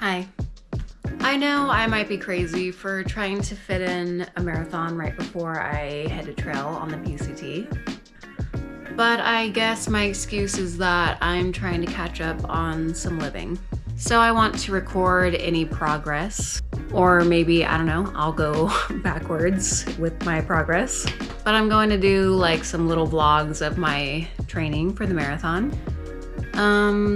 Hi. I know I might be crazy for trying to fit in a marathon right before I head to trail on the PCT, but I guess my excuse is that I'm trying to catch up on some living. So I want to record any progress, or maybe, I don't know, I'll go backwards with my progress. But I'm going to do like some little vlogs of my training for the marathon.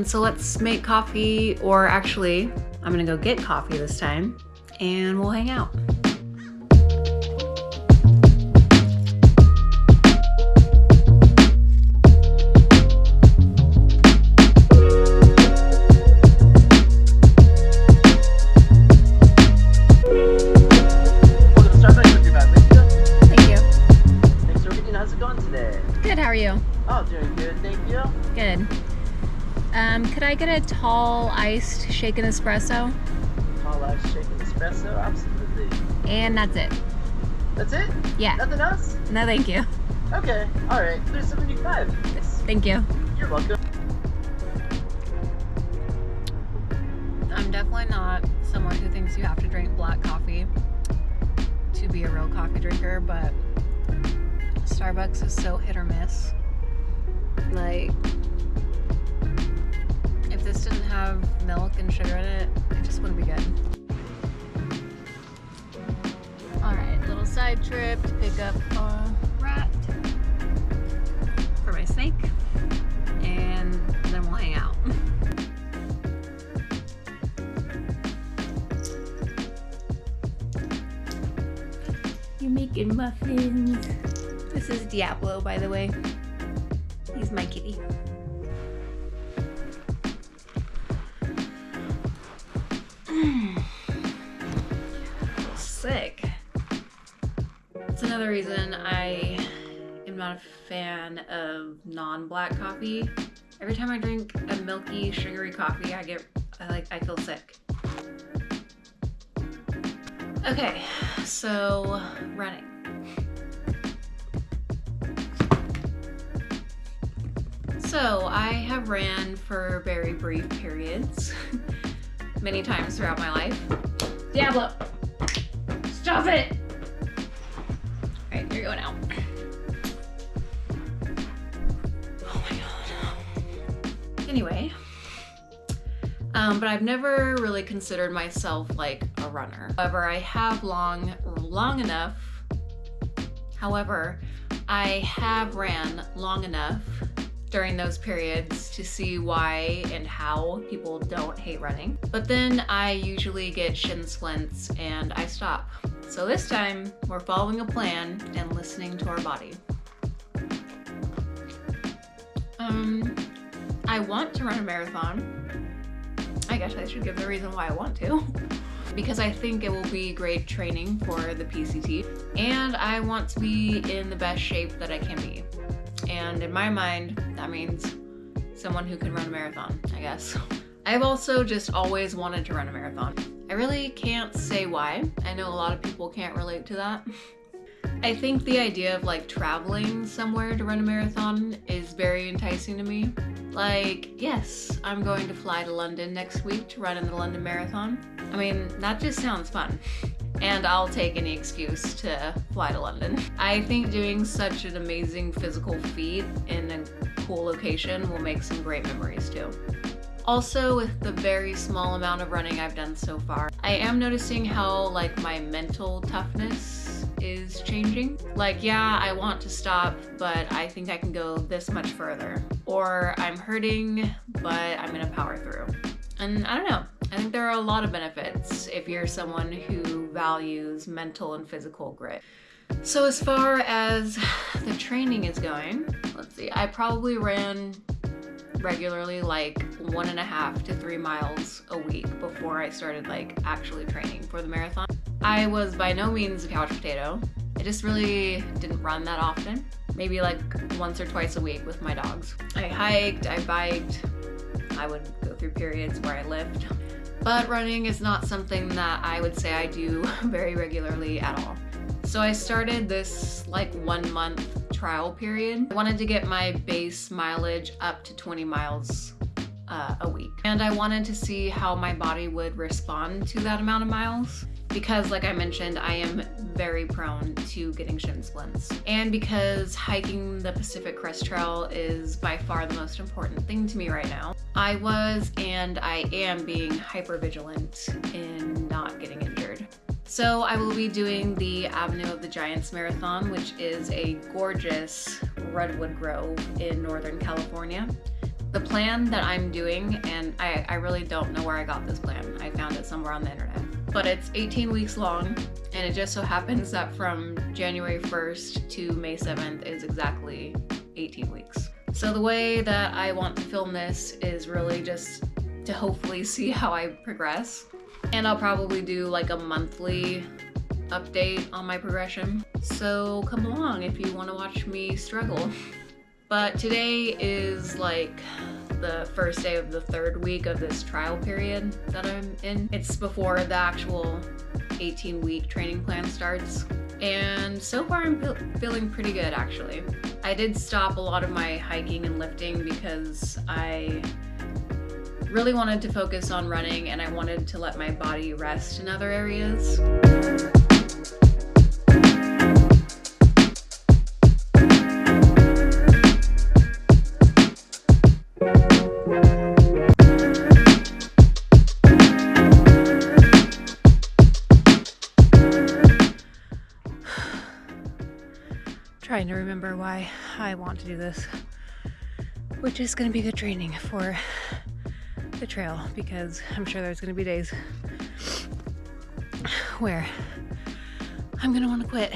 So let's make coffee, or actually, I'm gonna go get coffee this time, and we'll hang out. Good, how are you? Oh, doing good, thank you. Good. Could I get a tall iced shaken espresso? Tall ice shaken espresso, absolutely. And that's it. That's it? Yeah. Nothing else? No, thank you. Okay, alright. $3.75. Yes. Thank you. You're welcome. I'm definitely not someone who thinks you have to drink black coffee to be a real coffee drinker, but Starbucks is so hit or miss. Like, if this didn't have milk and sugar in it, it just wouldn't be good. Alright, little side trip to pick up a rat for my snake, and then we'll hang out. You're making muffins. This is Diablo, by the way. He's my kitty. Sick. That's another reason I am not a fan of non-black coffee. Every time I drink a milky, sugary coffee, I feel sick. Okay, so running. So I have ran for very brief periods, many times throughout my life. Diablo, stop it! All right, you're going out. Oh my God. Anyway, but I've never really considered myself like a runner. However, I have long enough. However, I have ran long enough during those periods to see why and how people don't hate running. But then I usually get shin splints and I stop. So this time we're following a plan and listening to our body. I want to run a marathon. I guess I should give the reason why I want to. Because I think it will be great training for the PCT, and I want to be in the best shape that I can be. And in my mind, that means someone who can run a marathon, I guess. I've also just always wanted to run a marathon. I really can't say why. I know a lot of people can't relate to that. I think the idea of like traveling somewhere to run a marathon is very enticing to me. Like, yes, I'm going to fly to London next week to run in the London Marathon. I mean, that just sounds fun. And I'll take any excuse to fly to London. I think doing such an amazing physical feat in a cool location will make some great memories too. Also, with the very small amount of running I've done so far, I am noticing how like my mental toughness is changing. Like, yeah, I want to stop, but I think I can go this much further. Or I'm hurting, but I'm gonna power through. And I don't know, I think there are a lot of benefits if you're someone who values mental and physical grit. So as far as the training is going, let's see, I probably ran regularly like 1.5 to 3 miles a week before I started like actually training for the marathon. I was by no means a couch potato. I just really didn't run that often. Maybe like once or twice a week with my dogs. I hiked, I biked, I would go through periods where I lift. But running is not something that I would say I do very regularly at all. So I started this like 1 month trial period. I wanted to get my base mileage up to 20 miles a week. And I wanted to see how my body would respond to that amount of miles, because like I mentioned, I am very prone to getting shin splints. And because hiking the Pacific Crest Trail is by far the most important thing to me right now, I was and I am being hyper vigilant in not getting injured. So I will be doing the Avenue of the Giants Marathon, which is a gorgeous redwood grove in Northern California. The plan that I'm doing, and I really don't know where I got this plan. I found it somewhere on the internet. But it's 18 weeks long, and it just so happens that from January 1st to May 7th is exactly 18 weeks. So the way that I want to film this is really just to hopefully see how I progress. And I'll probably do like a monthly update on my progression. So come along if you want to watch me struggle. But today is like the first day of the third week of this trial period that I'm in. It's before the actual 18-week training plan starts. And so far I'm feeling pretty good actually. I did stop a lot of my hiking and lifting because I really wanted to focus on running and I wanted to let my body rest in other areas. Trying to remember why I want to do this, which is going to be good training for the trail, because I'm sure there's going to be days where I'm going to want to quit.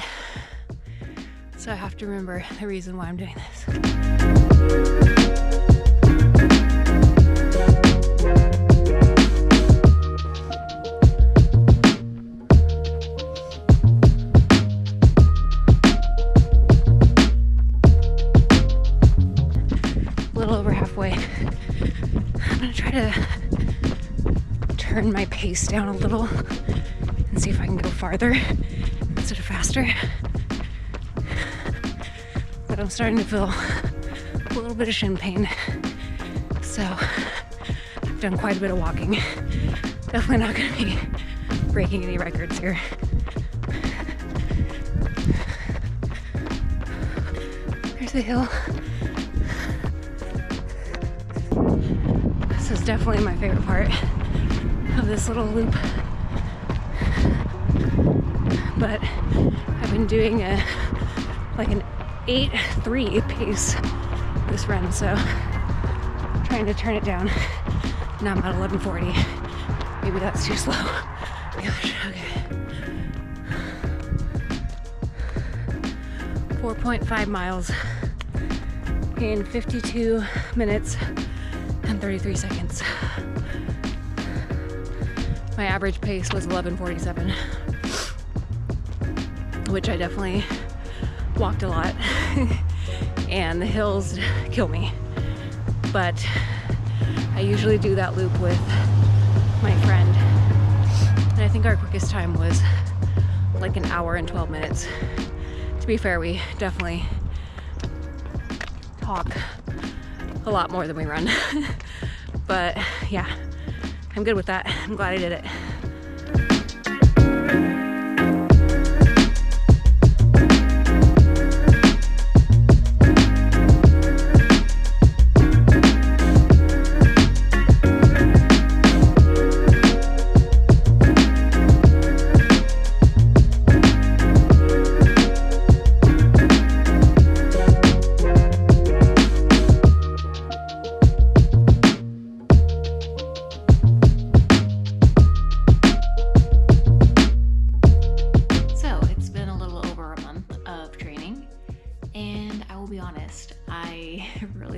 So I have to remember the reason why I'm doing this. I'm gonna try to turn my pace down a little and see if I can go farther instead of faster. But I'm starting to feel a little bit of shin pain. So I've done quite a bit of walking. Definitely not gonna be breaking any records here. There's the hill. This is definitely my favorite part of this little loop. But I've been doing like an 8:3 pace this run, so I'm trying to turn it down. Now I'm at 11:40. Maybe that's too slow. Gosh, okay. 4.5 miles in 52 minutes and 33 seconds. My average pace was 11:47, which I definitely walked a lot, and the hills kill me. But I usually do that loop with my friend, and I think our quickest time was like an hour and 12 minutes. To be fair, we definitely talk a lot more than we run. But yeah, I'm good with that. I'm glad I did it.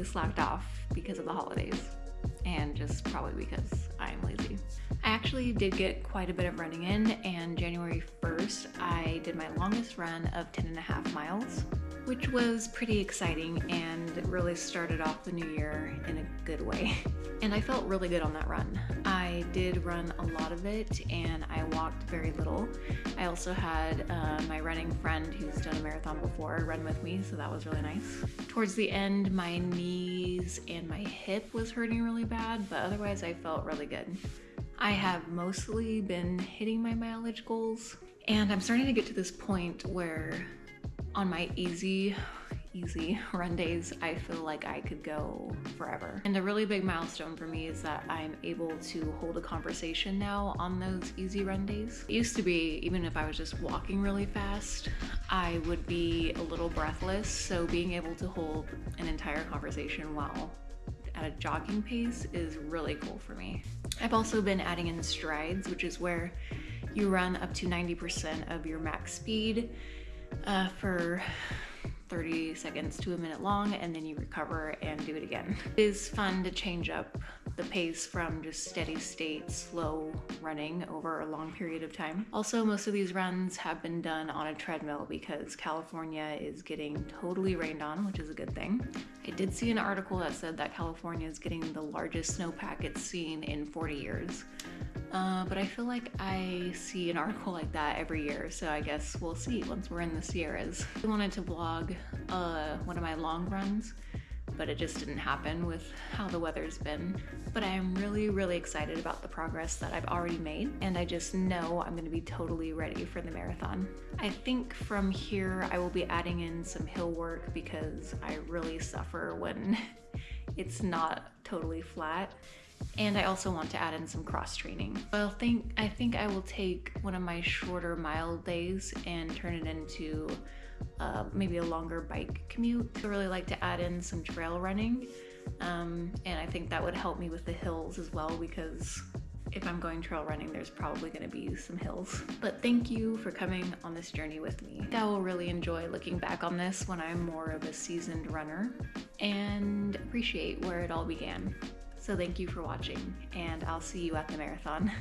Slacked off because of the holidays and just probably because I'm lazy. I actually did get quite a bit of running in, and January 1st I did my longest run of 10.5 miles. which was pretty exciting and really started off the new year in a good way. And I felt really good on that run. I did run a lot of it and I walked very little. I also had my running friend who's done a marathon before run with me, so that was really nice. Towards the end, my knees and my hip was hurting really bad, but otherwise I felt really good. I have mostly been hitting my mileage goals, and I'm starting to get to this point where on my easy run days, I feel like I could go forever. And a really big milestone for me is that I'm able to hold a conversation now on those easy run days. It used to be, even if I was just walking really fast, I would be a little breathless. So being able to hold an entire conversation while at a jogging pace is really cool for me. I've also been adding in strides, which is where you run up to 90% of your max speed for 30 seconds to a minute long, and then you recover and do it again. It is fun to change up the pace from just steady state, slow running over a long period of time. Also, most of these runs have been done on a treadmill because California is getting totally rained on, which is a good thing. I did see an article that said that California is getting the largest snowpack it's seen in 40 years. But I feel like I see an article like that every year, so I guess we'll see once we're in the Sierras. I wanted to vlog one of my long runs, but it just didn't happen with how the weather's been. But I am really excited about the progress that I've already made, and I just know I'm gonna be totally ready for the marathon. I think from here I will be adding in some hill work because I really suffer when it's not totally flat. And I also want to add in some cross training. I think I will take one of my shorter mile days and turn it into maybe a longer bike commute. I really like to add in some trail running, and I think that would help me with the hills as well, because if I'm going trail running, there's probably going to be some hills. But thank you for coming on this journey with me. I will really enjoy looking back on this when I'm more of a seasoned runner and appreciate where it all began. So thank you for watching, and I'll see you at the marathon.